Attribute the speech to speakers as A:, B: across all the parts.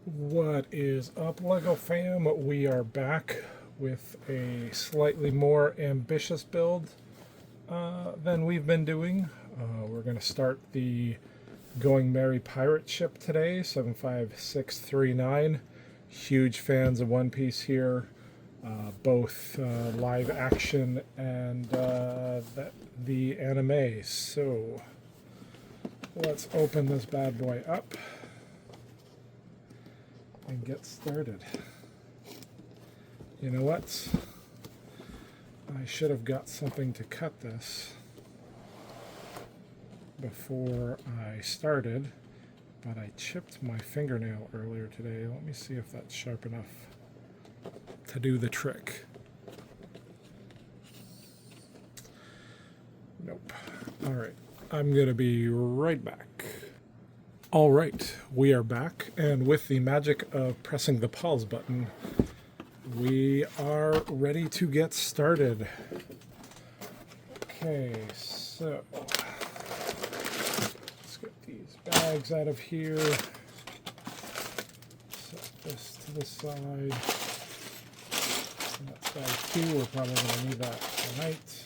A: What is up, Lego fam? We are back with a slightly more ambitious build than we've been doing. We're going to start the Going Merry pirate ship today, 75639. Huge fans of One Piece here, both live action and the anime. So let's open this bad boy up and get started. You know what? I should have got something to cut this before I started, but I chipped my fingernail earlier today. Let me see if that's sharp enough to do the trick. Nope. All right, I'm gonna be right back. All right, we are back, and with the magic of pressing the pause button, we are ready to get started. Okay, so let's get these bags out of here. Set this to the side. And that side too, we're probably going to need that tonight.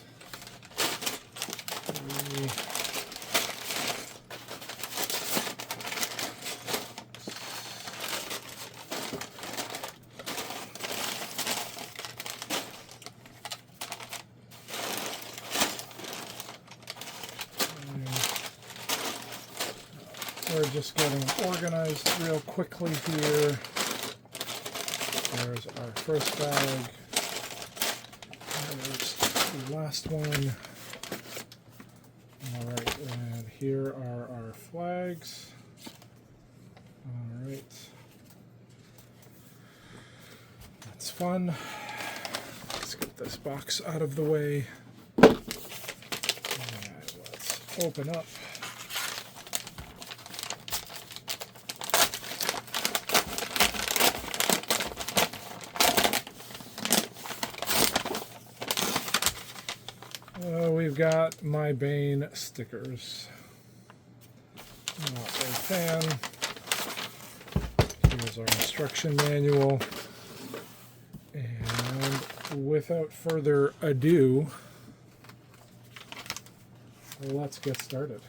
A: We're just getting organized real quickly here. There's our first bag. There's the last one. All right, and here are our flags. All right. That's fun. Let's get this box out of the way. And let's open up. We've got my Bane stickers. Not a fan. Here's our instruction manual. And without further ado, let's get started.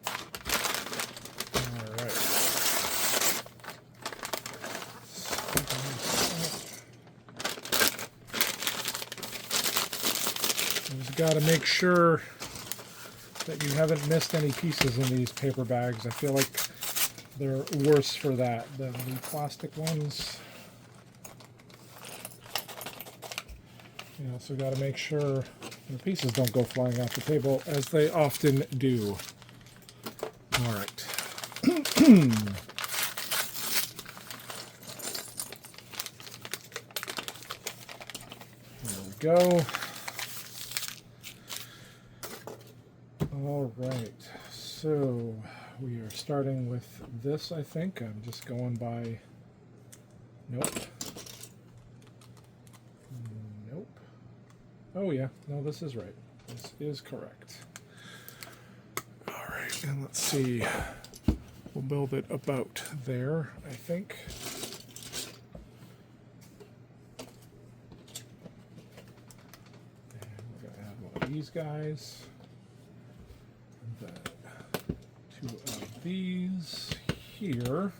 A: All right. You've got to make sure that you haven't missed any pieces in these paper bags. I feel like they're worse for that than the plastic ones. You also got to make sure the pieces don't go flying off the table, as they often do. All right. There we go. All right, so we are starting with this, I think. I'm just going by... Nope. Nope. Oh yeah, no, this is right. This is correct. All right, and let's see. We'll build it about there, I think. And we're gonna add one of these guys. Two of these here,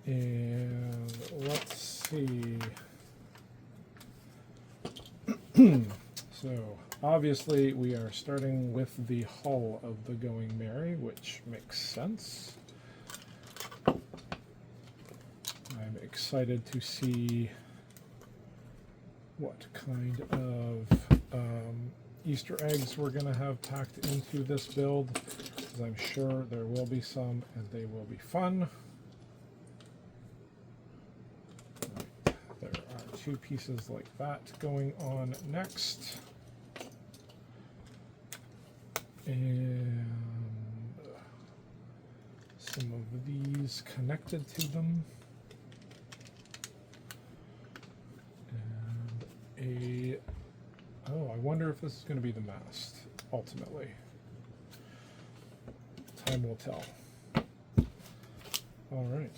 A: and let's see. So obviously we are starting with the hull of the Going Merry, which makes sense. I'm excited to see what kind of Easter eggs we're going to have packed into this build, because I'm sure there will be some and they will be fun. Right. There are two pieces like that going on next. And some of these connected to them. And a... Oh, I wonder if this is going to be the mast, ultimately. Time will tell. right.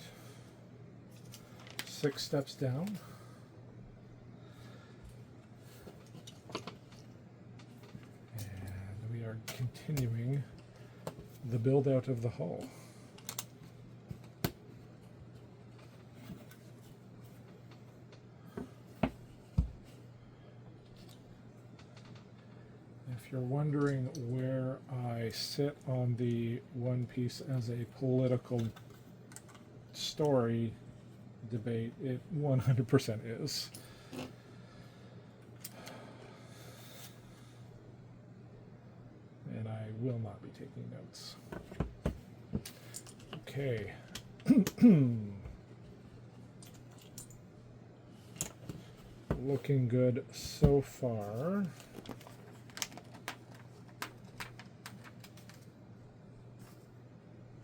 A: 6 steps down. And we are continuing the build out of the hull. If you're wondering where I sit on the One Piece as a political story debate, it 100% is. And I will not be taking notes. Okay. Looking good so far.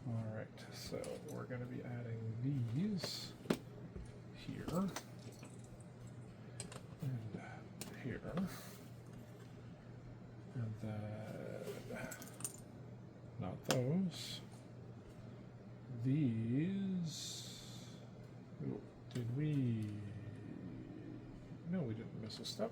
A: Alright, so we're going to be adding these here and here, and then not those. These. Ooh, did we? No, we didn't miss a step.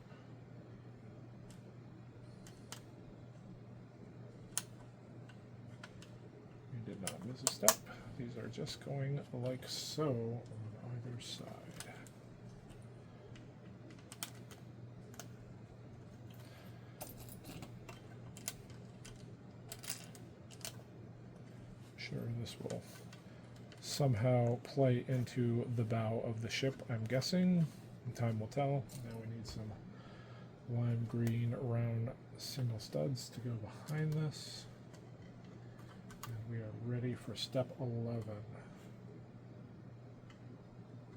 A: We did not miss a step. These are just going like so on either side. Sure, this will somehow play into the bow of the ship, I'm guessing. Time will tell. Now we need some lime green round single studs to go behind this. And we are ready for step 11,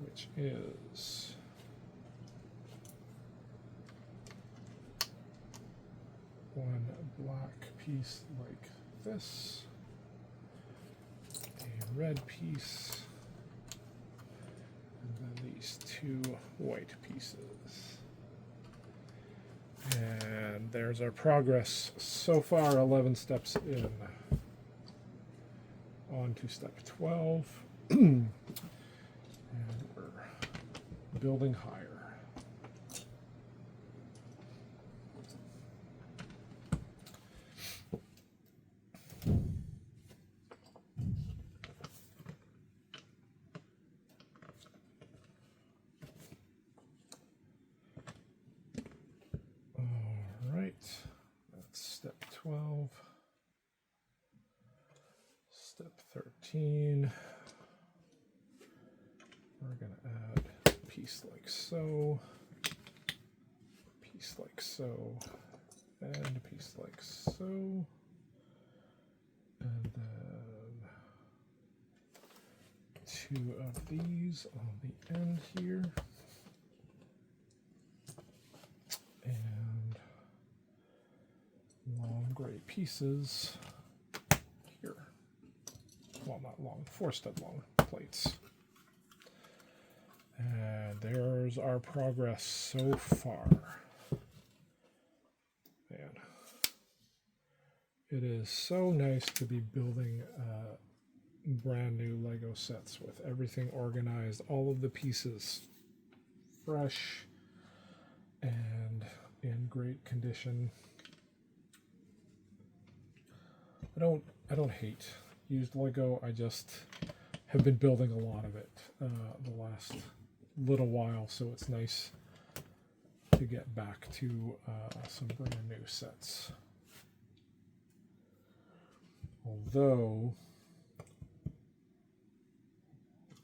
A: which is one black piece like this, a red piece, and then these 2 white pieces. And there's our progress so far, 11 steps in. On to step 12. And we're building higher. That's step 12. Step 13. We're going to add a piece like so, piece like so, and a piece like so, and then 2 of these on the end here. And long gray pieces here. Well, not long, 4 stud long plates. And there's our progress so far. Man, it is so nice to be building brand new Lego sets with everything organized, all of the pieces fresh and in great condition. I don't hate used Lego. I just have been building a lot of it the last little while, so it's nice to get back to some brand new sets. Although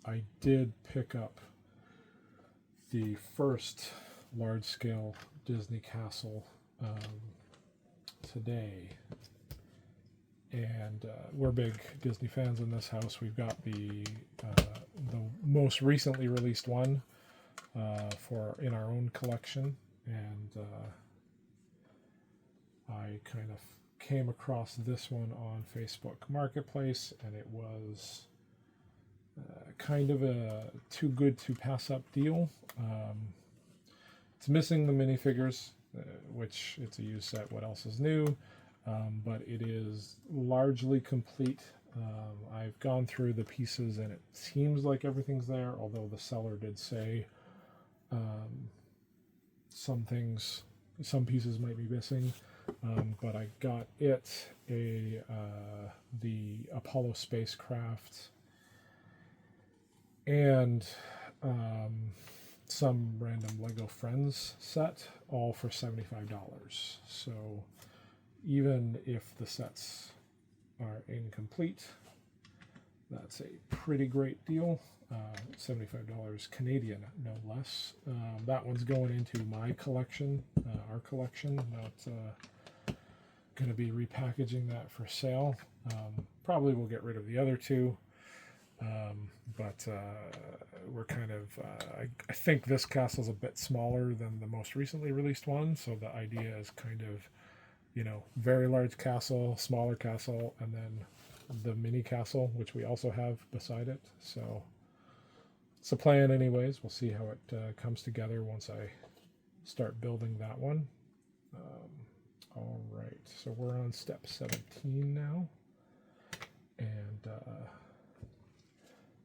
A: I did pick up the first large-scale Disney castle today, and we're big Disney fans in this house. We've got the most recently released one in our own collection, and I kind of came across this one on Facebook Marketplace, and it was kind of a too good to pass up deal. It's missing the minifigures, which it's a used set. What else is new? But it is largely complete. I've gone through the pieces and it seems like everything's there, although the seller did say some pieces might be missing. But I got the Apollo spacecraft and some random Lego Friends set, all for $75. So even if the sets are incomplete, that's a pretty great deal. $75 Canadian, no less. That one's going into my collection, our collection, not going to be repackaging that for sale. Probably will get rid of the other two. But we're kind of, I think this castle's a bit smaller than the most recently released one, so the idea is kind of, very large castle, smaller castle, and then the mini castle, which we also have beside it. So it's a plan anyways. We'll see how it comes together once I start building that one. All right, so we're on step 17 now, and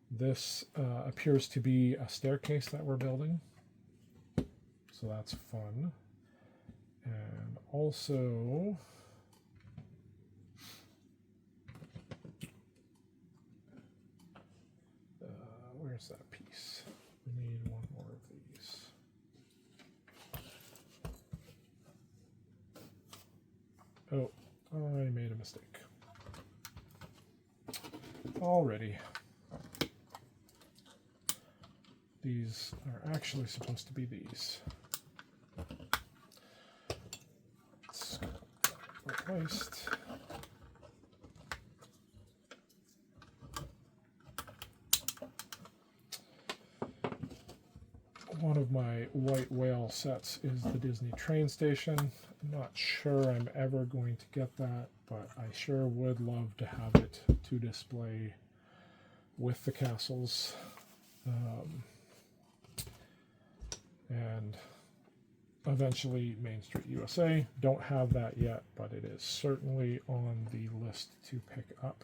A: this appears to be a staircase that we're building, so that's fun. And also, where's that piece? We need one more of these. Oh, I made a mistake. Already. These are actually supposed to be these. It's replaced. One of my white whale sets is the Disney train station. I'm not sure I'm ever going to get that, but I sure would love to have it to display with the castles. And eventually Main Street USA. Don't have that yet, but it is certainly on the list to pick up.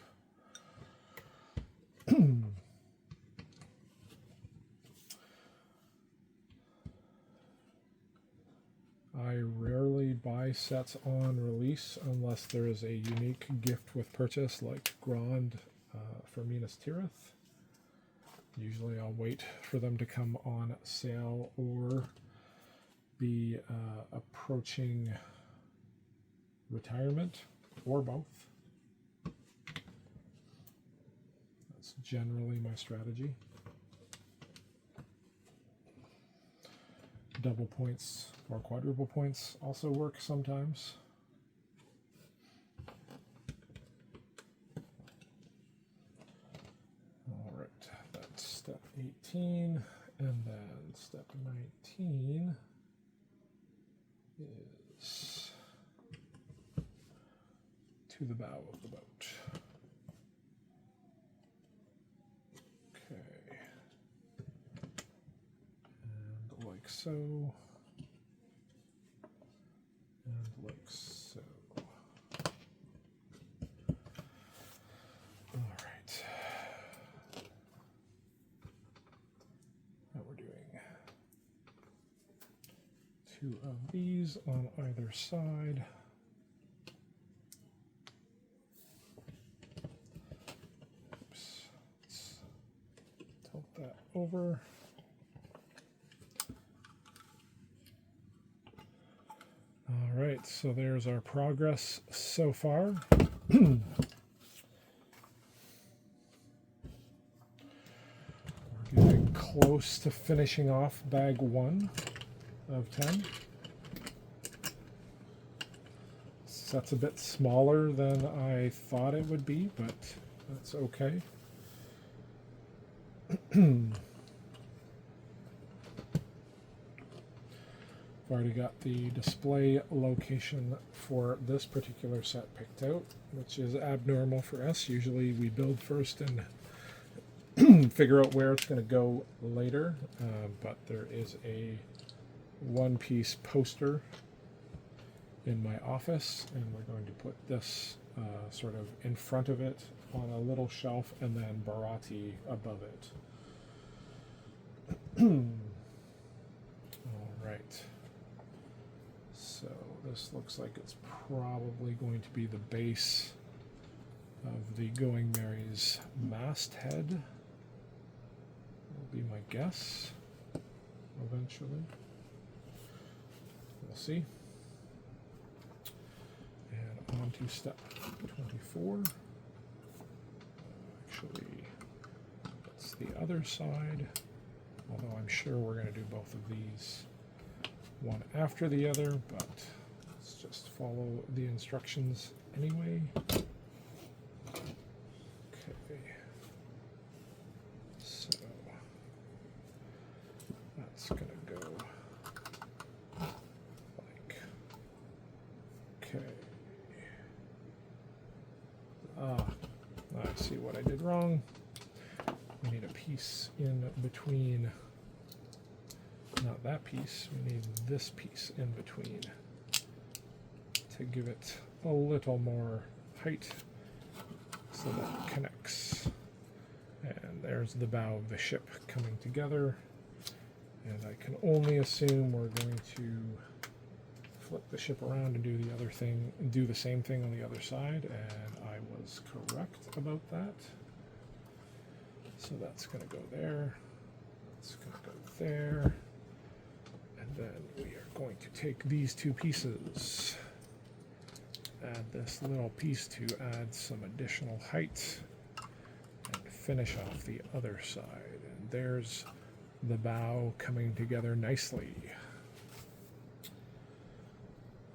A: I rarely buy sets on release unless there is a unique gift with purchase like Grand for Minas Tirith. Usually I'll wait for them to come on sale or be approaching retirement, or both. That's generally my strategy. Double points or quadruple points also work sometimes. All right, that's step 18, and then step 19 is to the bow of the boat. Okay, and like so, and like so. All right. Now we're doing 2 of these on either side. Oops. Let's tilt that over. All right, so there's our progress so far. We're getting close to finishing off bag 1 of 10. That's a bit smaller than I thought it would be, but that's okay. I've already got the display location for this particular set picked out, which is abnormal for us. Usually we build first and figure out where it's going to go later, but there is a one-piece poster in my office, and we're going to put this sort of in front of it on a little shelf and then Bharati above it. All right. So this looks like it's probably going to be the base of the Going Mary's masthead. Will be my guess. Eventually, we'll see. And on to step 24. Actually, that's the other side. Although I'm sure we're going to do both of these one after the other, but let's just follow the instructions anyway. Okay. So that's going to go like, okay. I see what I did wrong. We need a piece in between, not that piece, we need this piece in between to give it a little more height so that it connects. And there's the bow of the ship coming together. And I can only assume we're going to flip the ship around and do the other thing, do the same thing on the other side, and I was correct about that. So that's going to go there, that's going to go there, and then we are going to take these two pieces, add this little piece to add some additional height, and finish off the other side. And there's the bow coming together nicely.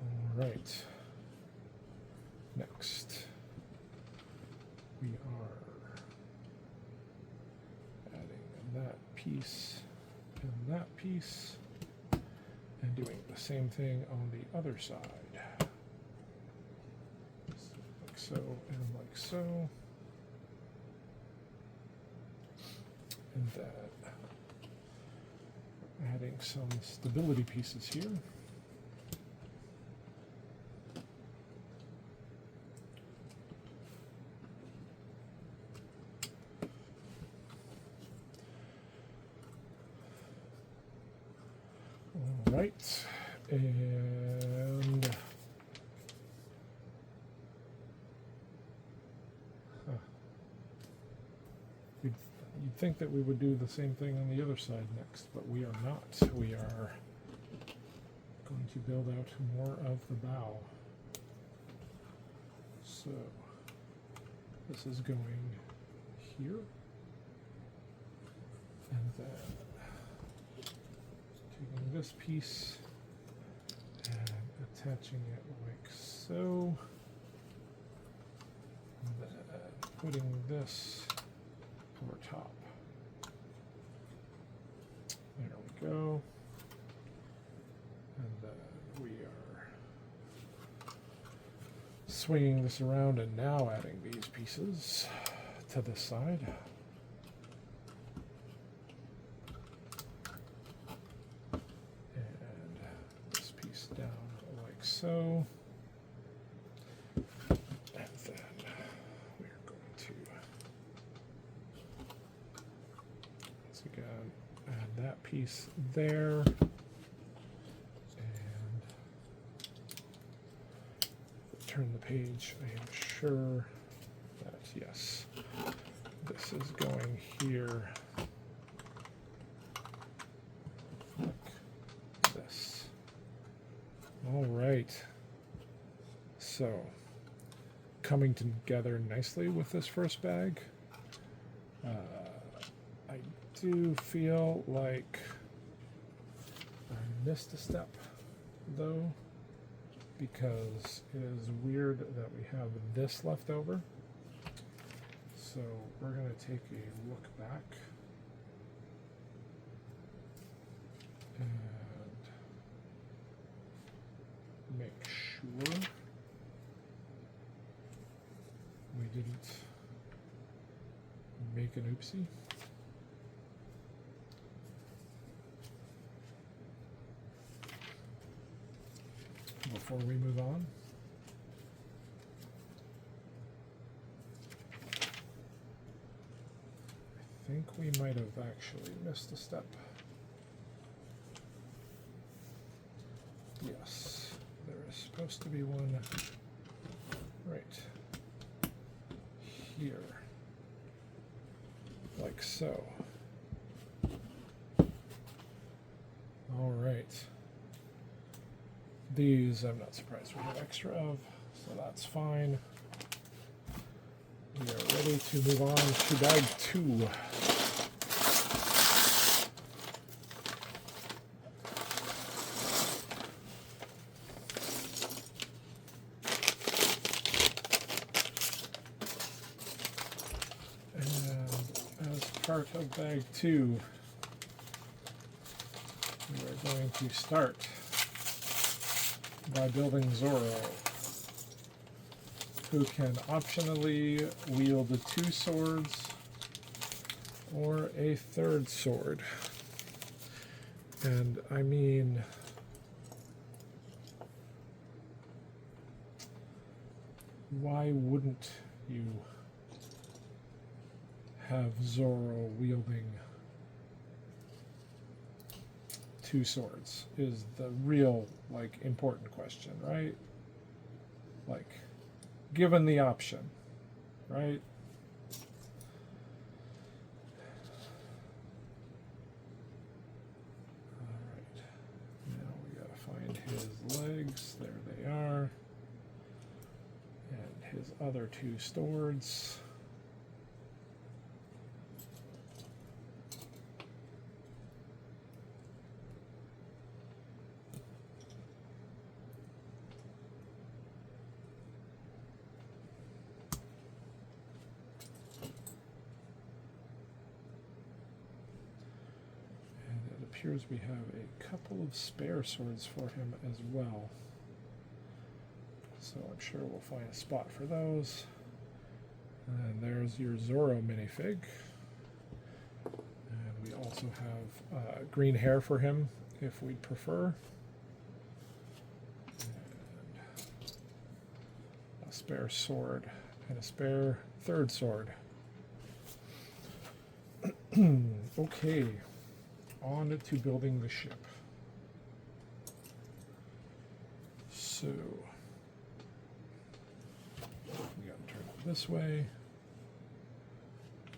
A: All right. Next, we are adding that piece and that piece, and doing the same thing on the other side. Like so and like so. And then adding some stability pieces here. All right, and you'd think that we would do the same thing on the other side next, but we are not. We are going to build out more of the bow. So this is going here, and then taking this piece and attaching it like so, and then putting this over top. There we go. And then we are swinging this around and now adding these pieces to this side. And this piece down like so. And then we're going to, once again, add that piece there. And turn the page, I am sure that, yes, this is going here like this. All right. So, coming together nicely with this first bag. I do feel like I missed a step, though, because it is weird that we have this left over. So we're going to take a look back and make sure we didn't make an oopsie. Before we move on. think we might have actually missed a step. Yes, there is supposed to be one right here, like so. All right. These I'm not surprised we have extra of, so that's fine. We are ready to move on to bag 2. And as part of bag 2, we are going to start by building Zoro, who can optionally wield the 2 swords or a 3rd sword. And I mean, why wouldn't you have Zoro wielding 2 swords is the real, like, important question, right? Like, given the option, right? All right. Now we gotta find his legs. There they are. And his other 2 swords. Appears we have a couple of spare swords for him as well. So I'm sure we'll find a spot for those. And there's your Zoro minifig. And we also have green hair for him if we'd prefer. And a spare sword and a spare 3rd sword. Okay. On to building the ship. So we got to turn it this way.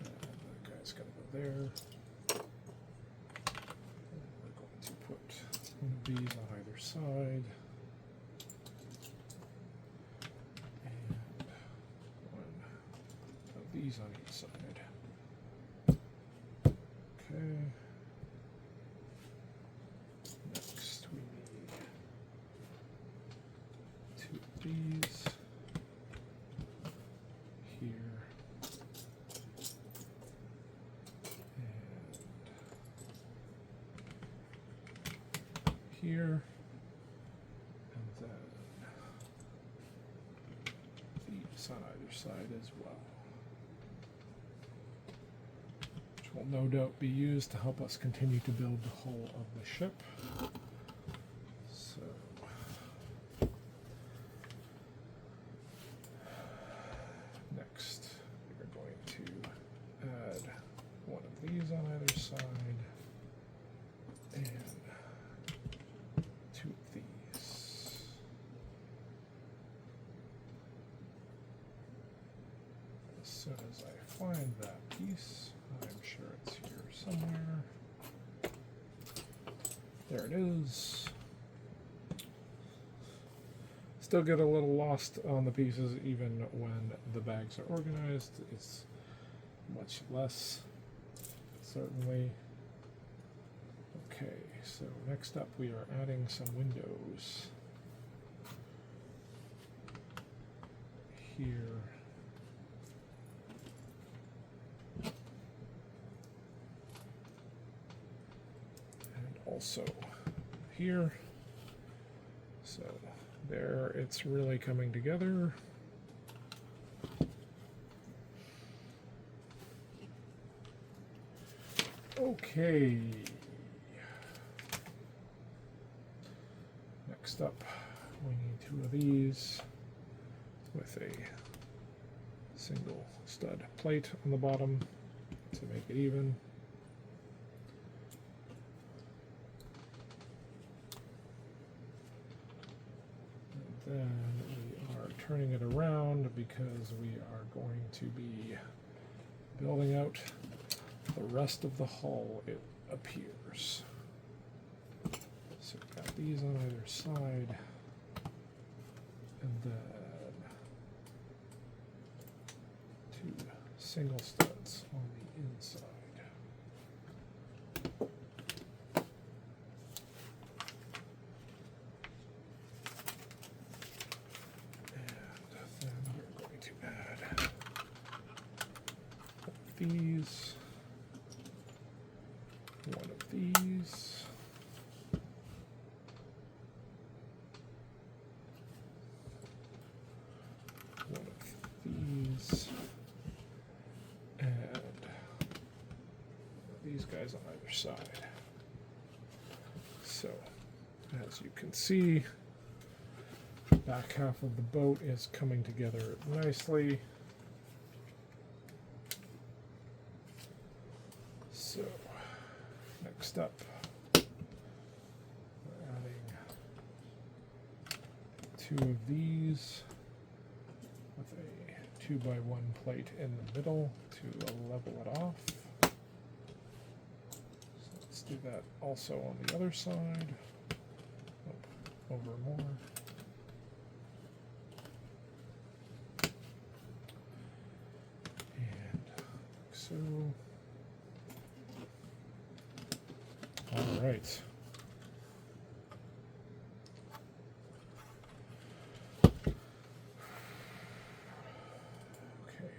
A: And that guy's got to go there. And we're going to put one of these on either side. And one of these on each side. Okay. These here and here, and then these on either side as well, which will no doubt be used to help us continue to build the hull of the ship. These on either side, and 2 of these. As soon as I find that piece, I'm sure it's here somewhere. There it is. Still get a little lost on the pieces even when the bags are organized. It's much less. Certainly. Okay, so next up we are adding some windows here. And also here. So there, it's really coming together. Okay. Next up, we need 2 of these with a single stud plate on the bottom. to make it even. And then we are turning it around because we are going to be building out the rest of the hull, it appears. So we've got these on either side, and then 2 single studs on the inside. And then we're going to add these, one of these, one of these, and these guys on either side. So, as you can see, the back half of the boat is coming together nicely. So, next up, we're adding 2 of these with a 2x1 plate in the middle to level it off. So let's do that also on the other side. Oh, over more. And like so. All right. Okay.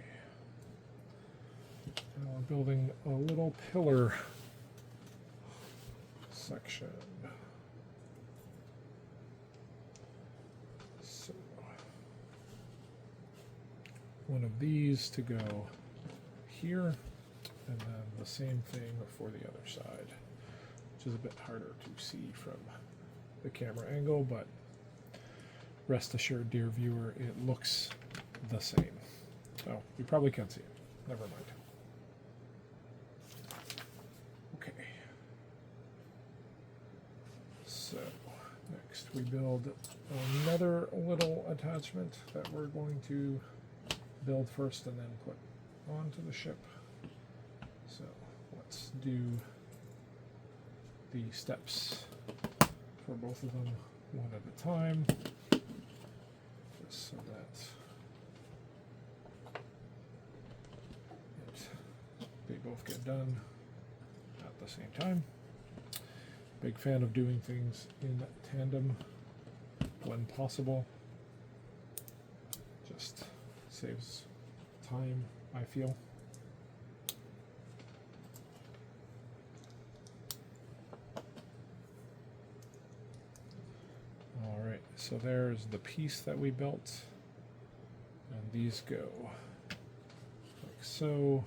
A: Now we're building a little pillar section. So one of these to go here, and then the same thing for the other side, which is a bit harder to see from the camera angle, but rest assured, dear viewer, it looks the same. Oh, you probably can't see it. Never mind. Okay. So, next we build another little attachment that we're going to build first and then put onto the ship. So, let's do the steps for both of them one at a time, just so that they both get done at the same time. Big fan of doing things in tandem when possible. Just saves time, I feel. Alright, so there's the piece that we built, and these go like so,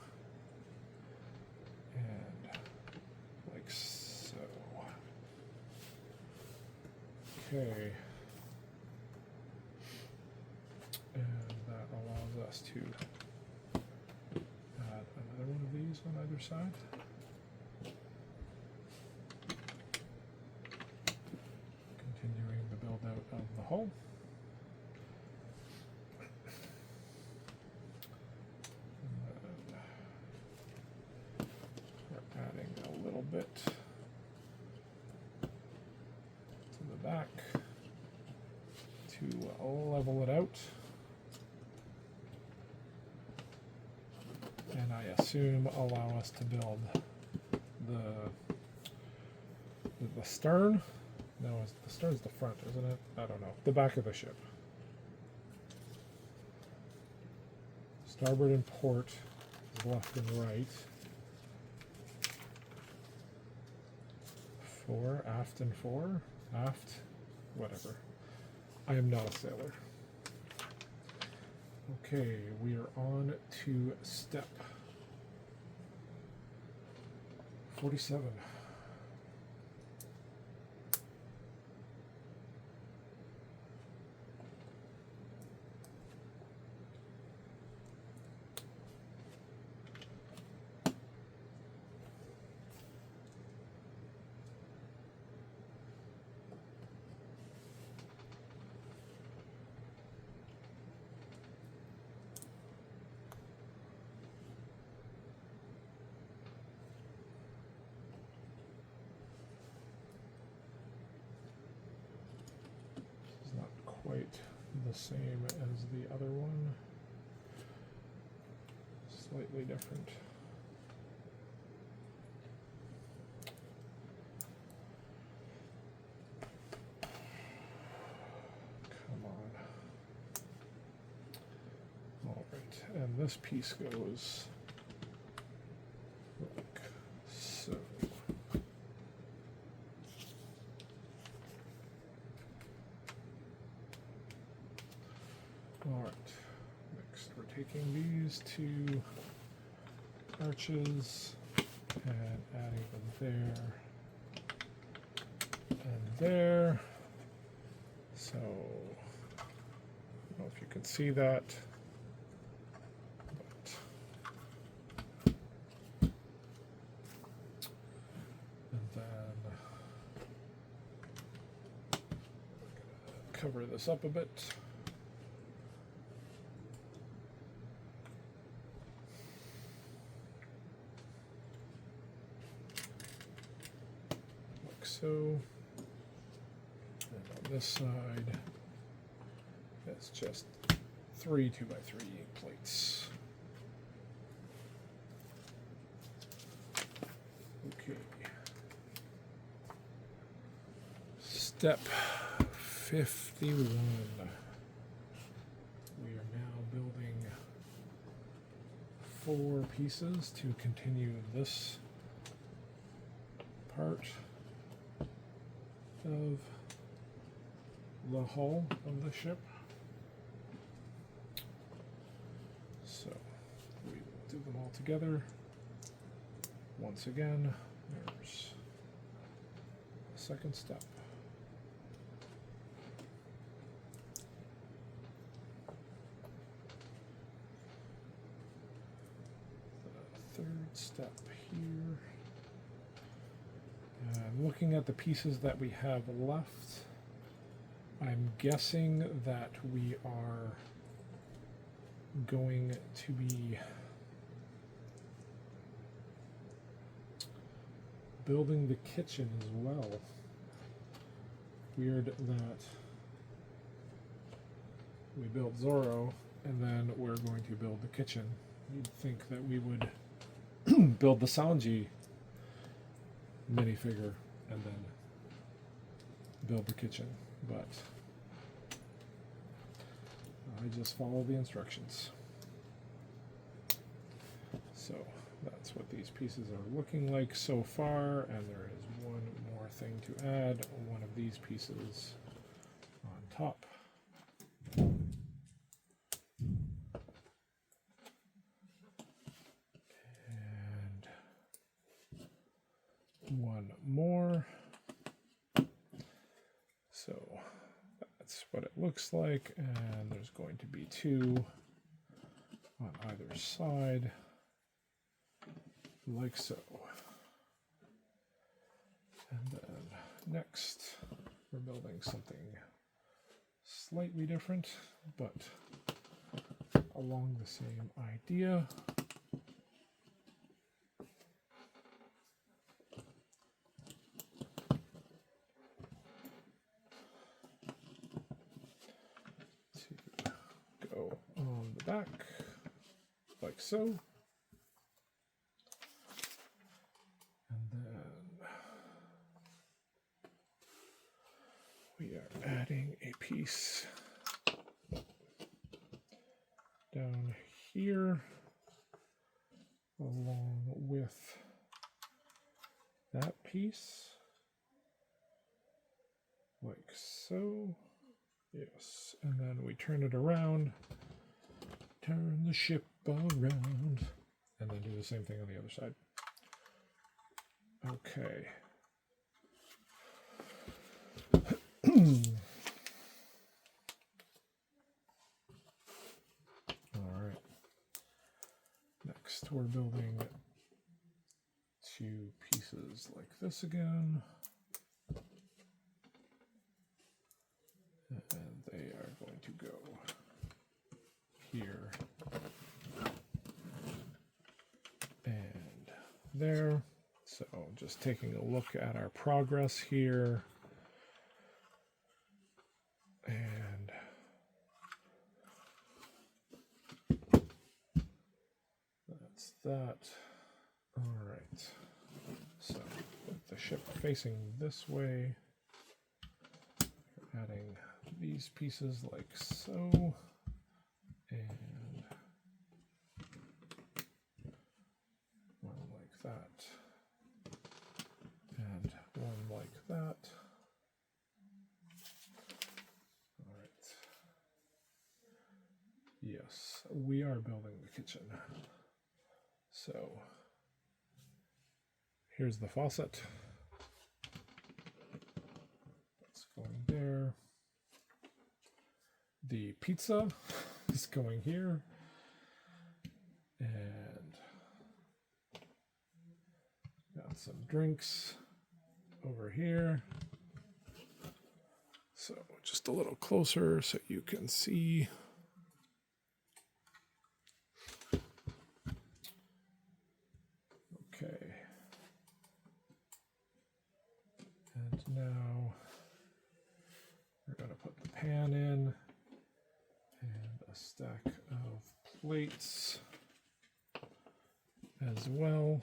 A: and like so. Okay, and that allows us to add another one of these on either side. Continuing the build out of the hull. And then we're adding a little bit to the back to level it out. And I assume allow us to build the stern. No, the stern's the front, isn't it? I don't know. The back of the ship. Starboard and port is left and right. Fore, aft and fore. Aft, whatever. I am not a sailor. Okay, we are on to step 47. the same as the other one. Slightly different. Come on. All right, and this piece goes like so. All right, next we're taking these two arches and adding them there and there. So, I don't know if you can see that, but and then cover this up a bit. So, and on this side, it's just 3 2x3 plates. Okay. Step 51. We are now building 4 pieces to continue this part of the hull of the ship. So we will do them all together. Once again, there's the second step. The third step here. And looking at the pieces that we have left, I'm guessing that we are going to be building the kitchen as well. Weird that we built Zorro and then we're going to build the kitchen. You'd think that we would build the Sanji minifigure and then build the kitchen, but I just follow the instructions. So that's what these pieces are looking like so far, and there is one more thing to add, one of these pieces on top. One more. So that's what it looks like, and there's going to be 2 on either side, like so. And then next, we're building something slightly different, but along the same idea. On the back, like so. And then we are adding a piece down here along with that piece, like so. Yes, and then we turn it around, turn the ship around, and then do the same thing on the other side. Okay. All right. Next, we're building 2 pieces like this again. And they are going to go here and there. So just taking a look at our progress here. And ship facing this way. Adding these pieces like so, and one like that, and one like that. All right. Yes, we are building the kitchen. So here's the faucet. It's going there. The pizza is going here. And got some drinks over here. So just a little closer so you can see. Okay. And now we're going to put the pan in and a stack of plates as well.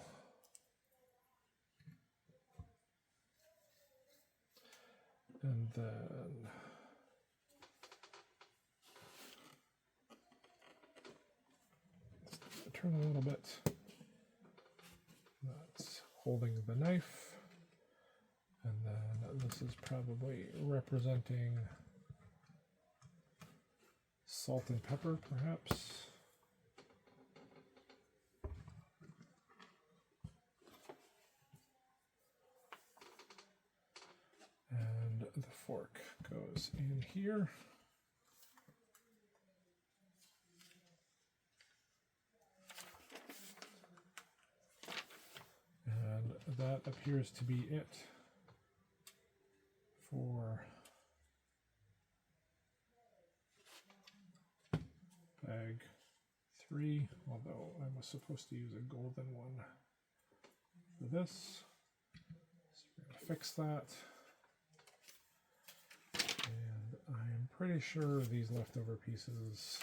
A: And then turn a little bit. That's holding the knife. And then this is probably representing salt and pepper, perhaps. And the fork goes in here. And that appears to be it for bag 3, although I was supposed to use a golden one for this. So we're going to fix that. And I'm pretty sure these leftover pieces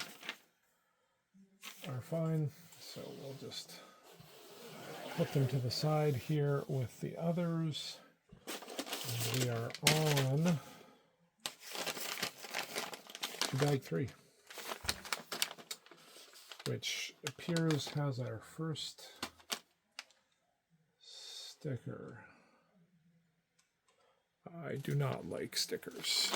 A: are fine, so we'll just put them to the side here with the others. And we are on to bag 3, which appears has our first sticker. I do not like stickers.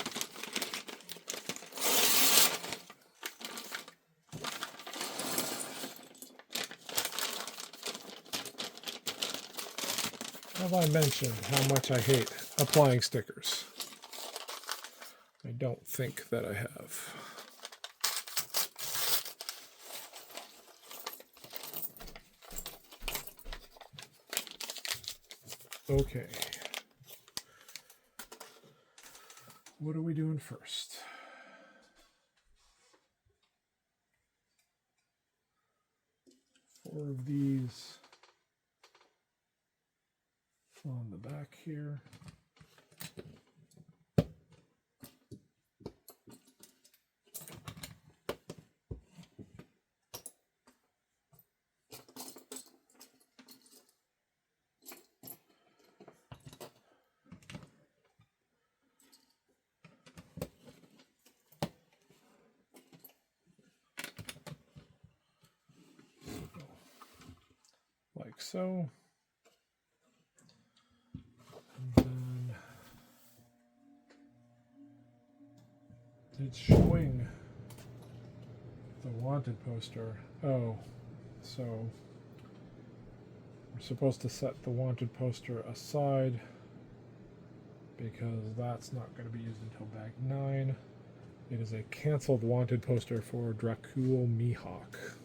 A: Have I mentioned how much I hate applying stickers? I don't think that I have. Okay. What are we doing first? Four of these on the back here. Like so. And then it's showing the wanted poster. Oh, so we're supposed to set the wanted poster aside because that's not going to be used until bag 9. It is a canceled wanted poster for Dracul Mihawk.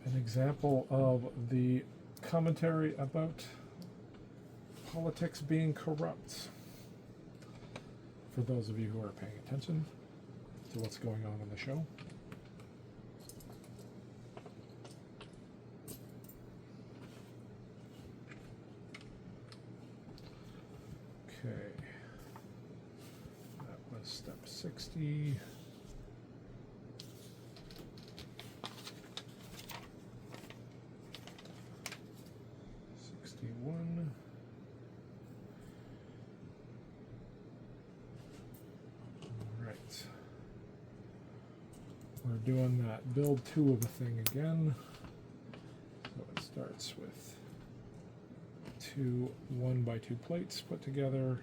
A: An example of the commentary about politics being corrupt. For those of you who are paying attention to what's going on in the show. Okay. That was step 60. We're doing that build 2 of a thing again. So it starts with 2 1x2 plates put together.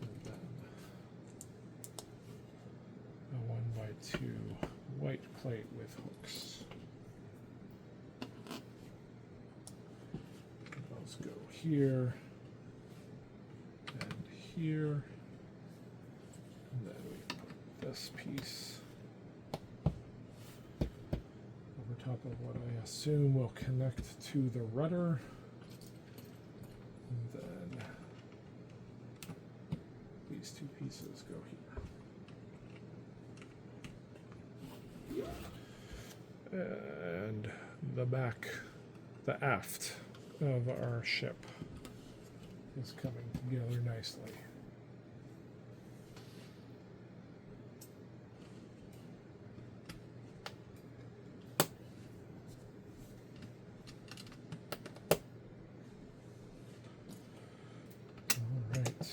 A: And then a 1x2 white plate with hooks. Those go here and here. And then we put this piece over top of what I assume will connect to the rudder. And then these 2 pieces go here. And the back, the aft of our ship is coming together nicely. All right.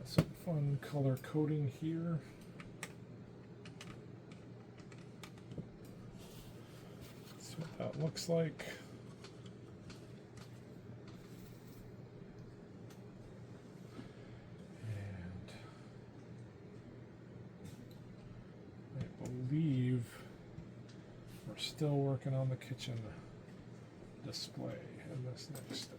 A: Some fun color coding here. That's what that looks like. And I believe we're still working on the kitchen display in this next step.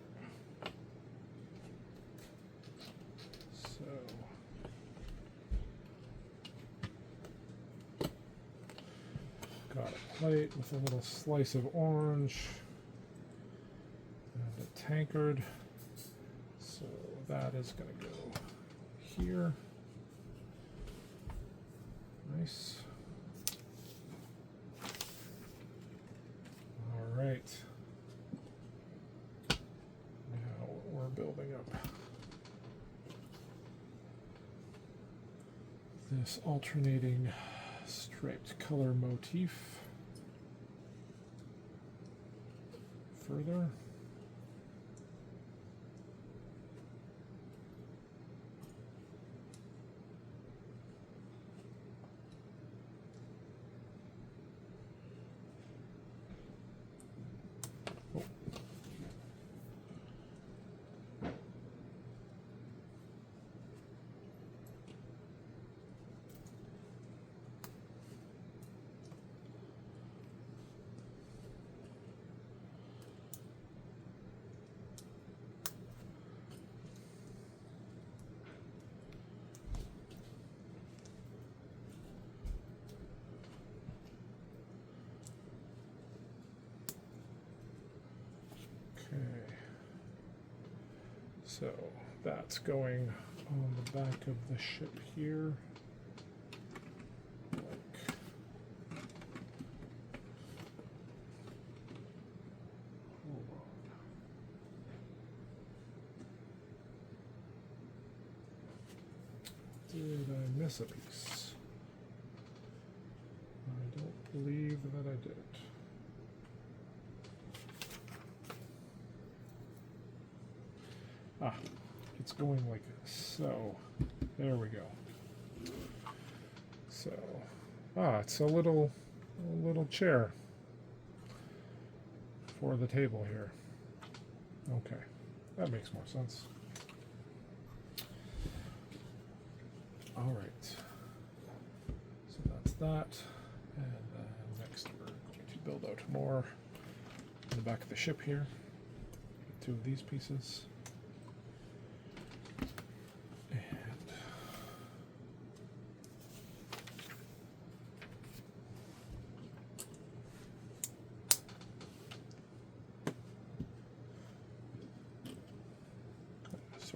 A: Got a plate with a little slice of orange and a tankard. So that is going to go here. Nice. All right. Now we're building up this alternating striped color motif further. Oh. So that's going on the back of the ship here. Hold on. Did I miss a piece? I don't believe that I did. Ah, it's going like so. There we go. So, it's a little chair for the table here. Okay, that makes more sense. All right. So that's that, and then next we're going to build out more in the back of the ship here. 2 of these pieces.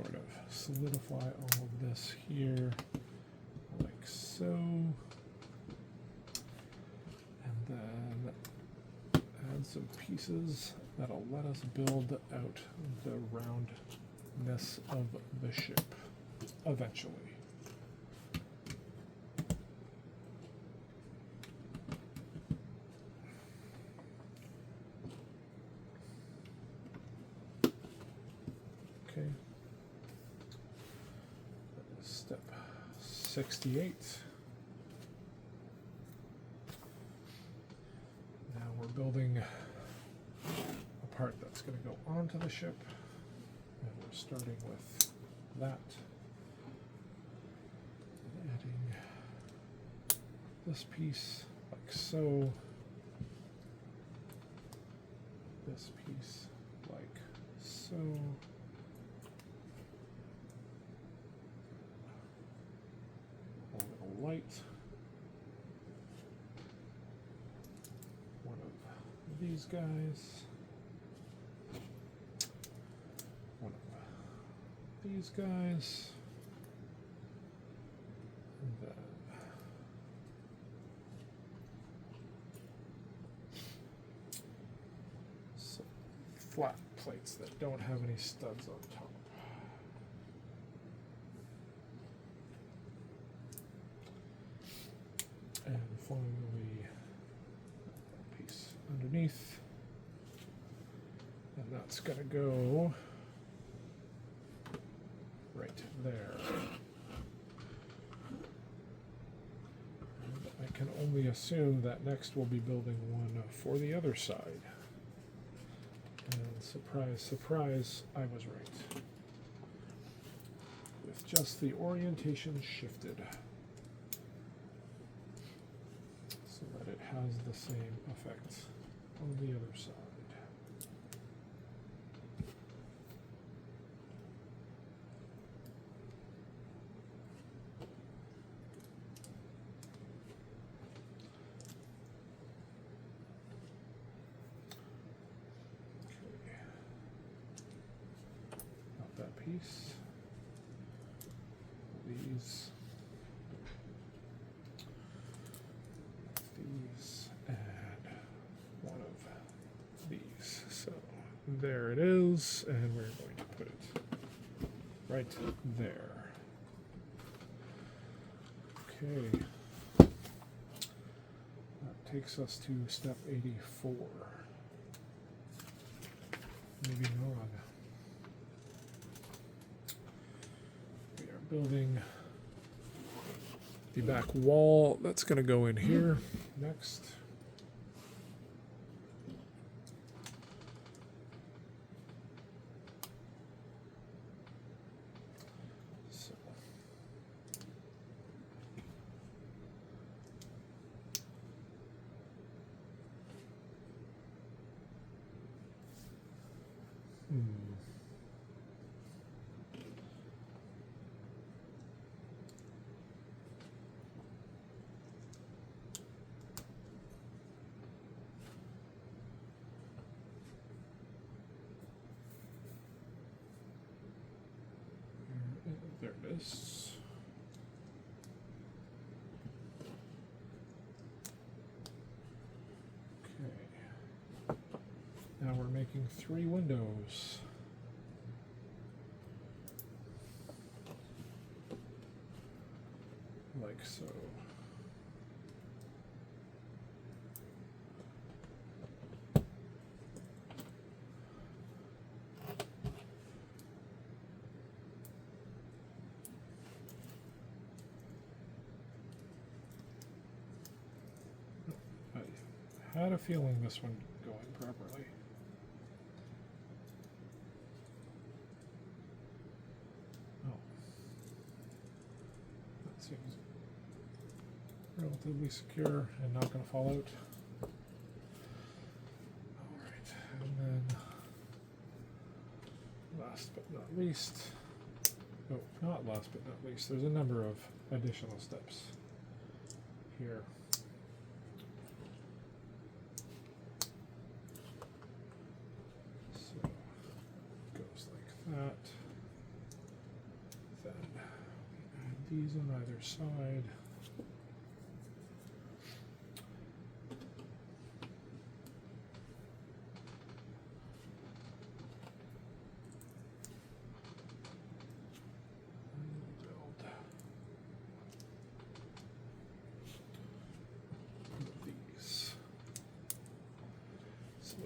A: sort of solidify all of this here, like so. And then add some pieces that'll let us build out the roundness of the ship eventually. Okay. Step 68. Now we're building a part that's going to go onto the ship, and we're starting with that. And adding this piece like so. This piece like so. A little light. One of these guys. One of these guys. And then some flat plates that don't have any studs on top. And finally, a piece underneath. And that's going to go right there. And I can only assume that next we'll be building one for the other side. And surprise, surprise, I was right. With just the orientation shifted, so that it has the same effect on the other side. Okay. Got that piece. These. And one of these. So there it is, and we're going to put it right there. Okay. That takes us to step 84. Maybe not. We are building the back wall. That's going to go in here next. So there it is. Okay. Now we're making 3 windows. Like so. I had a feeling this one going properly. Oh. That seems relatively secure and not going to fall out. Alright, and then last but not least, oh, not last but not least, there's a number of additional steps here. So it goes like that. these on either side.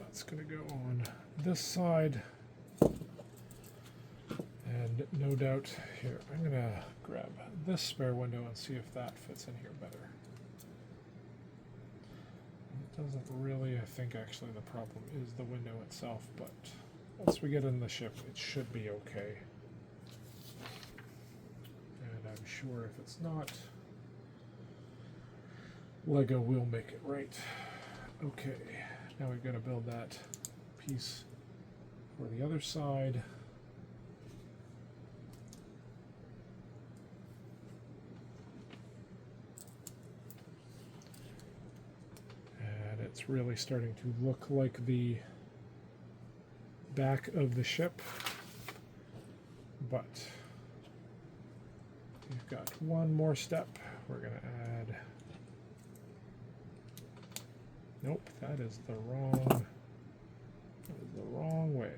A: It's going to go on this side, and no doubt here I'm going to grab this spare window and see if that fits in here better. It doesn't really. I think actually the problem is the window itself, but once we get in the ship it should be okay. And I'm sure if it's not, Lego will make it right. Okay. Now we've got to build that piece for the other side. And it's really starting to look like the back of the ship. But we've got one more step. We're going to add... Nope, that is the wrong way.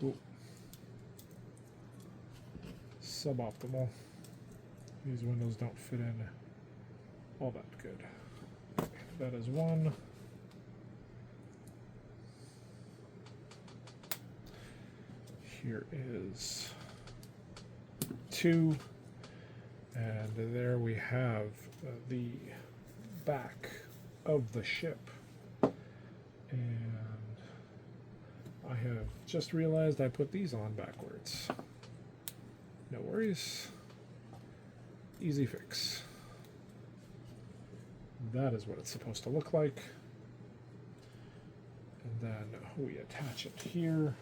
A: Ooh. Suboptimal. These windows don't fit in all that good. Okay, that is one. Here is two. And there we have the back of the ship. And I have just realized I put these on backwards. No worries. Easy fix. That is what it's supposed to look like. And then we attach it here.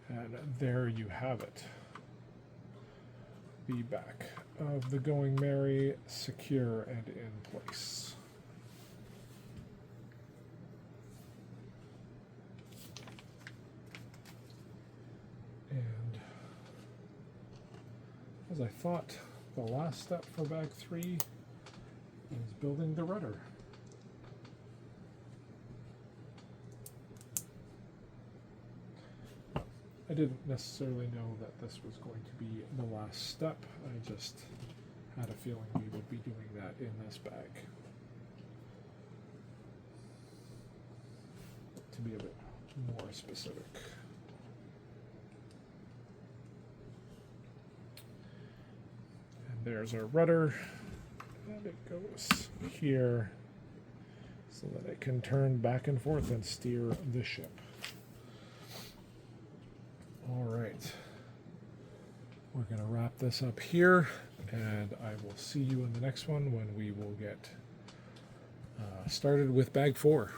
A: And there you have it. The back of the Going Merry, secure and in place. And as I thought, the last step for bag 3 is building the rudder. I didn't necessarily know that this was going to be the last step. I just had a feeling we would be doing that in this bag. To be a bit more specific. And there's our rudder. And it goes here so that it can turn back and forth and steer the ship. All right, we're going to wrap this up here, and I will see you in the next one when we will get started with bag 4.